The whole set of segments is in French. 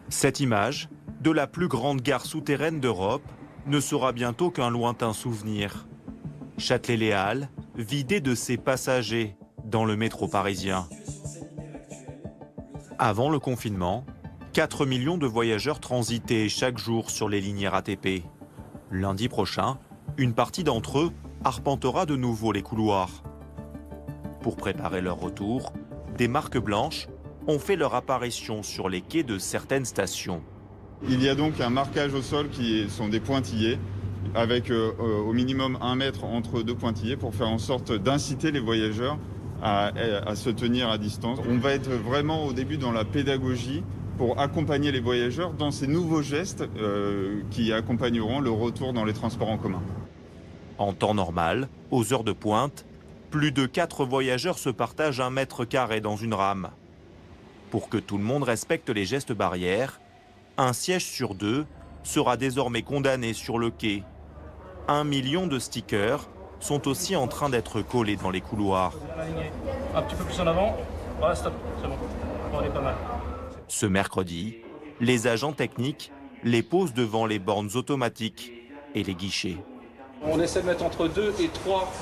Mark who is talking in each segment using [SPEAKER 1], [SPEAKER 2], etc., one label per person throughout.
[SPEAKER 1] Cette image de la plus grande gare souterraine d'Europe ne sera bientôt qu'un lointain souvenir. Châtelet-Les Halles, vidé de ses passagers dans le métro parisien. Avant le confinement, 4 millions de voyageurs transitaient chaque jour sur les lignes RATP. Lundi prochain, une partie d'entre eux arpentera de nouveau les couloirs. Pour préparer leur retour, des marques blanches ont fait leur apparition sur les quais de certaines stations.
[SPEAKER 2] Il y a donc un marquage au sol qui sont des pointillés, avec au minimum 1 mètre entre deux pointillés pour faire en sorte d'inciter les voyageurs à se tenir à distance. On va être vraiment au début dans la pédagogie pour accompagner les voyageurs dans ces nouveaux gestes qui accompagneront le retour dans les transports en commun.
[SPEAKER 1] En temps normal, aux heures de pointe, plus de 4 voyageurs se partagent 1 mètre carré dans une rame. Pour que tout le monde respecte les gestes barrières, un siège sur 2 sera désormais condamné sur le quai. 1 million de stickers sont aussi en train d'être collés dans les couloirs.
[SPEAKER 3] Un petit peu plus en avant. Voilà, stop, c'est bon. On est pas mal.
[SPEAKER 1] Ce mercredi, les agents techniques les posent devant les bornes automatiques et les guichets.
[SPEAKER 3] On essaie de mettre entre 2 et 3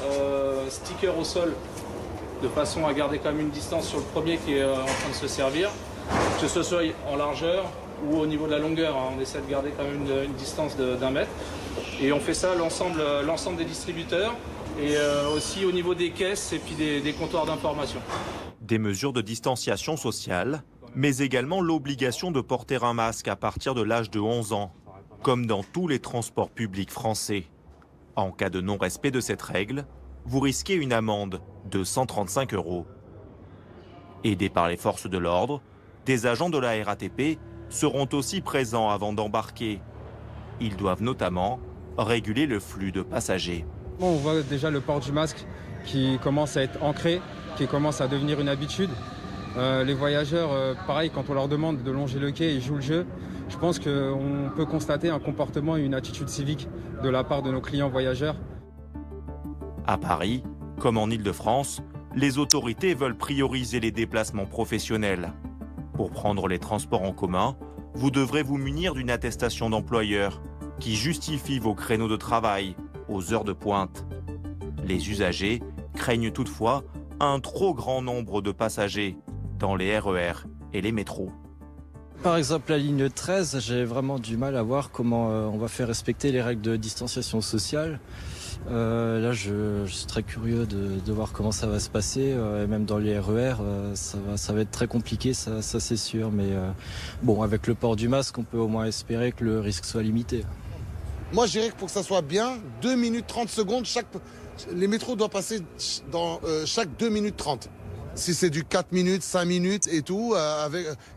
[SPEAKER 3] stickers au sol, de façon à garder quand même une distance sur le premier qui est en train de se servir, que ce soit en largeur ou au niveau de la longueur. On essaie de garder quand même une distance d'1 mètre. Et on fait ça l'ensemble des distributeurs et aussi au niveau des caisses et puis des comptoirs d'information.
[SPEAKER 1] Des mesures de distanciation sociale, mais également l'obligation de porter un masque à partir de l'âge de 11 ans, comme dans tous les transports publics français. En cas de non-respect de cette règle, vous risquez une amende de 135 €. Aidés par les forces de l'ordre, des agents de la RATP seront aussi présents avant d'embarquer. Ils doivent notamment réguler le flux de passagers.
[SPEAKER 4] On voit déjà le port du masque qui commence à être ancré, qui commence à devenir une habitude. Les voyageurs, pareil, quand on leur demande de longer le quai, ils jouent le jeu. Je pense qu'on peut constater un comportement et une attitude civique de la part de nos clients voyageurs.
[SPEAKER 1] À Paris, comme en Île-de-France, les autorités veulent prioriser les déplacements professionnels. Pour prendre les transports en commun, vous devrez vous munir d'une attestation d'employeur qui justifie vos créneaux de travail aux heures de pointe. Les usagers craignent toutefois un trop grand nombre de passagers dans les RER et les métros.
[SPEAKER 5] Par exemple, la ligne 13, j'ai vraiment du mal à voir comment on va faire respecter les règles de distanciation sociale. Là, je suis très curieux de voir comment ça va se passer. Et même dans les RER, ça va être très compliqué, ça c'est sûr. Mais bon, avec le port du masque, on peut au moins espérer que le risque soit limité.
[SPEAKER 6] Moi, je dirais que pour que ça soit bien, 2 minutes 30 secondes, les métros doivent passer dans chaque 2 minutes 30. Si c'est du 4 minutes, 5 minutes et tout,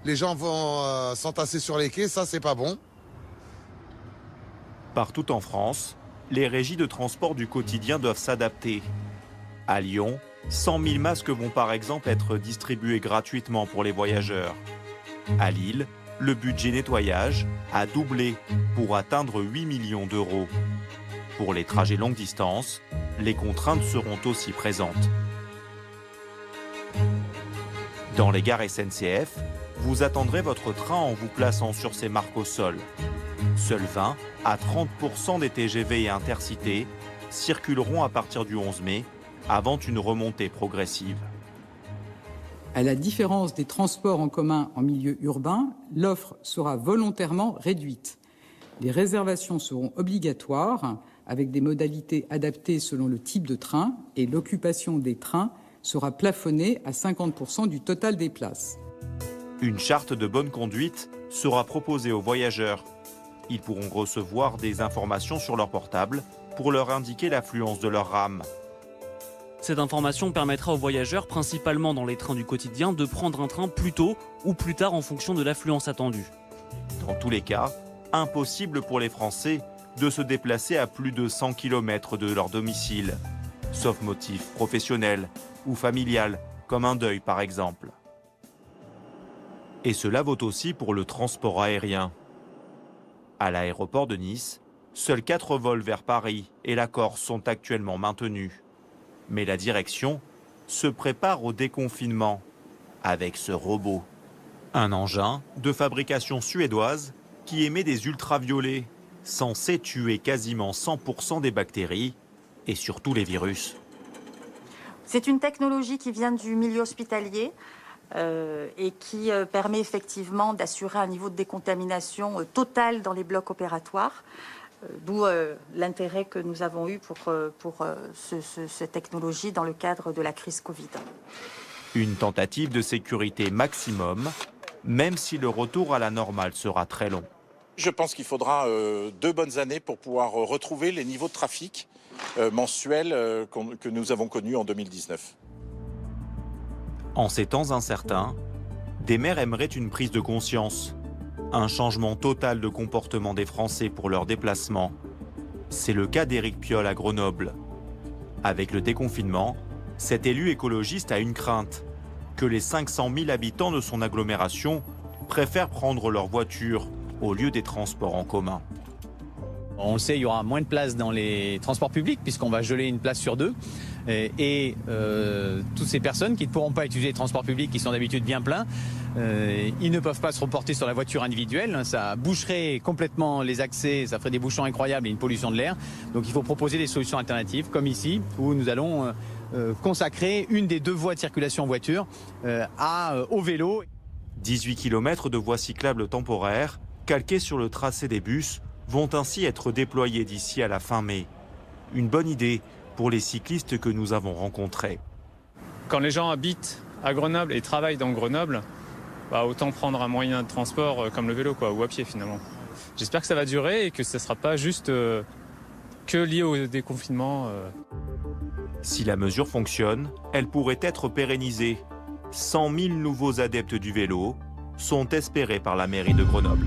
[SPEAKER 6] les gens vont s'entasser sur les quais, ça c'est pas bon.
[SPEAKER 1] Partout en France, les régies de transport du quotidien doivent s'adapter. À Lyon, 100 000 masques vont par exemple être distribués gratuitement pour les voyageurs. À Lille, le budget nettoyage a doublé pour atteindre 8 millions d'euros. Pour les trajets longue distance, les contraintes seront aussi présentes. Dans les gares SNCF, vous attendrez votre train en vous plaçant sur ces marques au sol. Seuls 20 à 30% des TGV et intercités circuleront à partir du 11 mai, avant une remontée progressive.
[SPEAKER 7] À la différence des transports en commun en milieu urbain, l'offre sera volontairement réduite. Les réservations seront obligatoires, avec des modalités adaptées selon le type de train, et l'occupation des trains sera plafonnée à 50% du total des places.
[SPEAKER 1] Une charte de bonne conduite sera proposée aux voyageurs. Ils pourront recevoir des informations sur leur portable pour leur indiquer l'affluence de leur rame.
[SPEAKER 8] Cette information permettra aux voyageurs, principalement dans les trains du quotidien, de prendre un train plus tôt ou plus tard en fonction de l'affluence attendue.
[SPEAKER 1] Dans tous les cas, impossible pour les Français de se déplacer à plus de 100 km de leur domicile, sauf motif professionnel ou familial, comme un deuil par exemple. Et cela vaut aussi pour le transport aérien. À l'aéroport de Nice, seuls 4 vols vers Paris et la Corse sont actuellement maintenus. Mais la direction se prépare au déconfinement avec ce robot. Un engin de fabrication suédoise qui émet des ultraviolets, censés tuer quasiment 100% des bactéries et surtout les virus.
[SPEAKER 9] C'est une technologie qui vient du milieu hospitalier et qui permet effectivement d'assurer un niveau de décontamination total dans les blocs opératoires. D'où l'intérêt que nous avons eu pour cette technologie dans le cadre de la crise Covid.
[SPEAKER 1] Une tentative de sécurité maximum, même si le retour à la normale sera très long.
[SPEAKER 10] Je pense qu'il faudra 2 bonnes années pour pouvoir retrouver les niveaux de trafic mensuels que nous avons connus en 2019.
[SPEAKER 1] En ces temps incertains, des maires aimeraient une prise de conscience. Un changement total de comportement des Français pour leurs déplacements. C'est le cas d'Éric Piolle à Grenoble. Avec le déconfinement, cet élu écologiste a une crainte, que les 500 000 habitants de son agglomération préfèrent prendre leur voiture au lieu des transports en commun.
[SPEAKER 11] On le sait, il y aura moins de place dans les transports publics puisqu'on va geler une place sur 2. Et toutes ces personnes qui ne pourront pas utiliser les transports publics, qui sont d'habitude bien pleins, ils ne peuvent pas se reporter sur la voiture individuelle. Ça boucherait complètement les accès, ça ferait des bouchons incroyables et une pollution de l'air. Donc il faut proposer des solutions alternatives, comme ici, où nous allons consacrer une des 2 voies de circulation en voiture au vélo.
[SPEAKER 1] 18 km de voies cyclables temporaires, calquées sur le tracé des bus, vont ainsi être déployés d'ici à la fin mai. Une bonne idée pour les cyclistes que nous avons rencontrés.
[SPEAKER 12] Quand les gens habitent à Grenoble et travaillent dans Grenoble, autant prendre un moyen de transport comme le vélo ou à pied finalement. J'espère que ça va durer et que ce ne sera pas juste que lié au déconfinement.
[SPEAKER 1] Si la mesure fonctionne, elle pourrait être pérennisée. 100 000 nouveaux adeptes du vélo sont espérés par la mairie de Grenoble.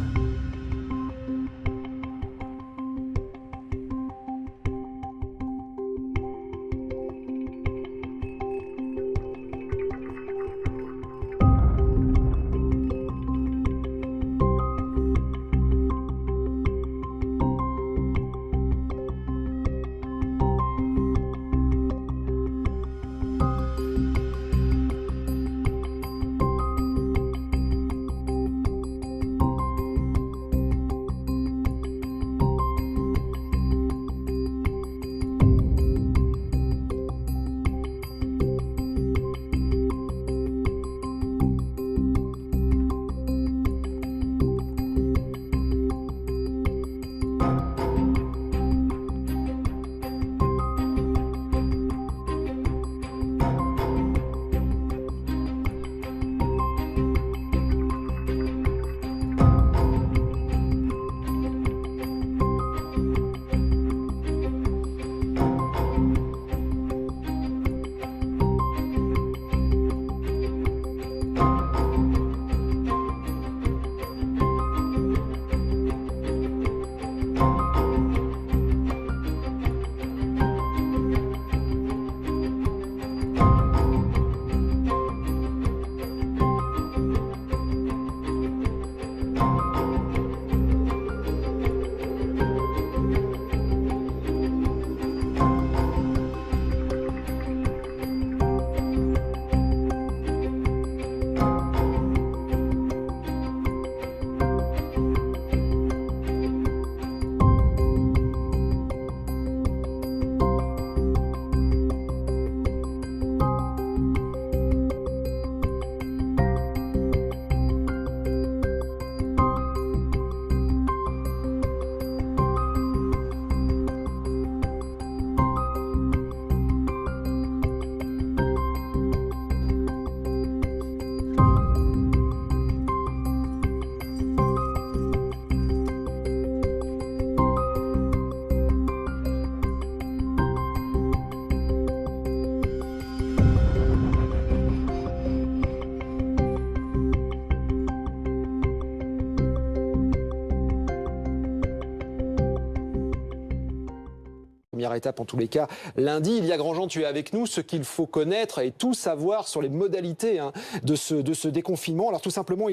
[SPEAKER 13] Première étape en tous les cas lundi. Ilia Grandjean, tu es avec nous. Ce qu'il faut connaître et tout savoir sur les modalités de ce déconfinement. Alors tout simplement,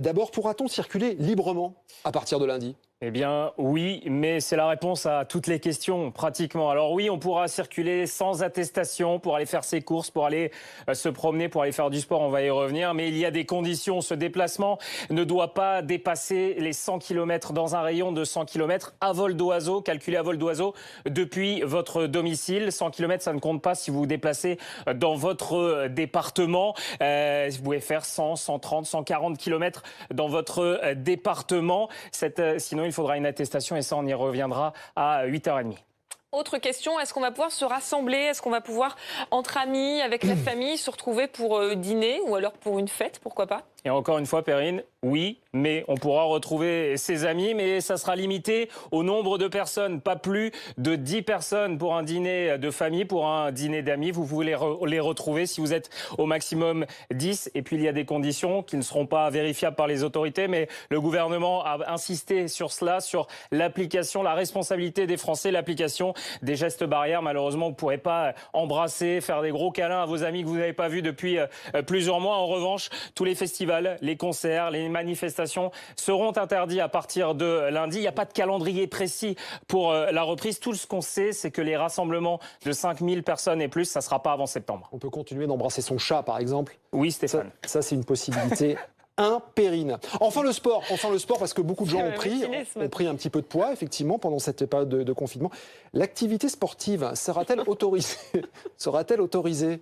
[SPEAKER 13] d'abord, pourra-t-on circuler librement à partir de lundi ?
[SPEAKER 14] Eh bien oui, mais c'est la réponse à toutes les questions pratiquement. Alors oui, on pourra circuler sans attestation pour aller faire ses courses, pour aller se promener, pour aller faire du sport, on va y revenir. Mais il y a des conditions. Ce déplacement ne doit pas dépasser les 100 km dans un rayon de 100 km à vol d'oiseau, calculé à vol d'oiseau depuis votre domicile. 100 km, ça ne compte pas si vous vous déplacez dans votre département. Vous pouvez faire 100, 130, 140 km dans votre département. Sinon, il faudra une attestation et ça, on y reviendra à 8h30.
[SPEAKER 15] Autre question, est-ce qu'on va pouvoir se rassembler? Est-ce qu'on va pouvoir, entre amis, avec la famille, se retrouver pour dîner ou alors pour une fête, pourquoi pas?
[SPEAKER 14] Et encore une fois, Perrine, oui, mais on pourra retrouver ses amis, mais ça sera limité au nombre de personnes, pas plus de 10 personnes pour un dîner de famille, pour un dîner d'amis. Vous pouvez les retrouver si vous êtes au maximum 10. Et puis, il y a des conditions qui ne seront pas vérifiables par les autorités, mais le gouvernement a insisté sur cela, sur l'application, la responsabilité des Français, l'application des gestes barrières. Malheureusement, vous ne pourrez pas embrasser, faire des gros câlins à vos amis que vous n'avez pas vus depuis plusieurs mois. En revanche, tous les festivals, les concerts, les manifestations seront interdits à partir de lundi. Il n'y a pas de calendrier précis pour la reprise. Tout ce qu'on sait, c'est que les rassemblements de 5000 personnes et plus, ça ne sera pas avant septembre.
[SPEAKER 13] On peut continuer d'embrasser son chat, par exemple.
[SPEAKER 14] Oui, Stéphane.
[SPEAKER 13] Ça c'est une possibilité. Perrine. Enfin le sport, parce que beaucoup de gens ont pris un petit peu de poids, effectivement, pendant cette période de confinement. L'activité sportive sera-t-elle autorisée?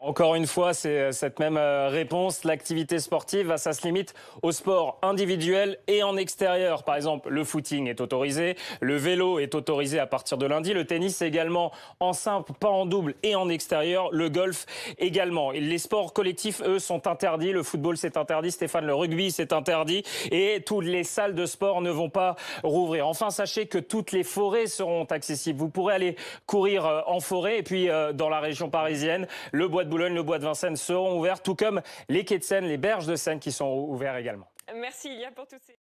[SPEAKER 14] Encore une fois, c'est cette même réponse. L'activité sportive, ça se limite au sport individuel et en extérieur. Par exemple, le footing est autorisé, le vélo est autorisé à partir de lundi, le tennis également en simple, pas en double et en extérieur, le golf également. Et les sports collectifs, eux, sont interdits. Le football, c'est interdit. Stéphane, le rugby, c'est interdit. Et toutes les salles de sport ne vont pas rouvrir. Enfin, sachez que toutes les forêts seront accessibles. Vous pourrez aller courir en forêt. Et puis, dans la région parisienne, le bois de Boulogne, le bois de Vincennes seront ouverts, tout comme les quais de Seine, les berges de Seine qui sont ouverts également.
[SPEAKER 15] Merci Ilia pour tous ces...